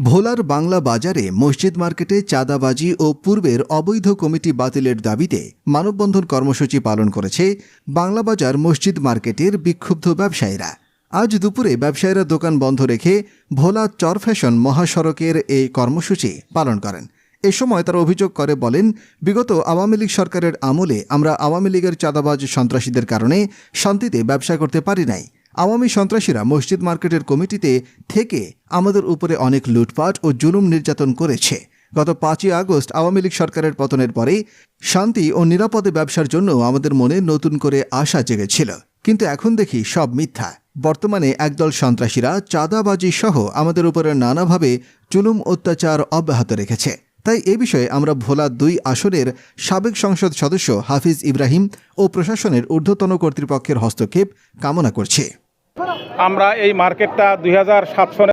ভোলার বাংলা বাজারে মসজিদ মার্কেটে চাঁদাবাজি ও পূর্বের অবৈধ কমিটি বাতিলের দাবিতে মানববন্ধন কর্মসূচি পালন করেছে বাংলা বাজার মসজিদ মার্কেটের বিক্ষুব্ধ ব্যবসায়ীরা। আজ দুপুরে ব্যবসায়ীরা দোকান বন্ধ রেখে ভোলা চরফ্যাশন মহাসড়কের এই কর্মসূচি পালন করেন। এ সময় তারা অভিযোগ করে বলেন, বিগত আওয়ামী লীগ সরকারের আমলে আমরা আওয়ামী লীগের চাঁদাবাজ সন্ত্রাসীদের কারণে শান্তিতে ব্যবসা করতে পারি নাই। আওয়ামী সন্ত্রাসীরা মসজিদ মার্কেটের কমিটিতে থেকে আমাদের উপরে অনেক লুটপাট ও জুলুম নির্যাতন করেছে। গত 5ই আগস্ট আওয়ামী লীগ সরকারের পতনের পরে শান্তি ও নিরাপদে ব্যবসার জন্য আমাদের মনে নতুন করে আশা জেগেছিল, কিন্তু এখন দেখি সব মিথ্যা। বর্তমানে একদল সন্ত্রাসীরা চাঁদাবাজি সহ আমাদের উপরে নানাভাবে জুলুম অত্যাচার অব্যাহত রেখেছে। তাই এ বিষয়ে আমরা ভোলা 2 আসনের সাবেক সংসদ সদস্য হাফিজ ইব্রাহিম ও প্রশাসনের ঊর্ধ্বতন কর্তৃপক্ষের হস্তক্ষেপ কামনা করছি। আমরা এই মার্কেটটা 2007 সনে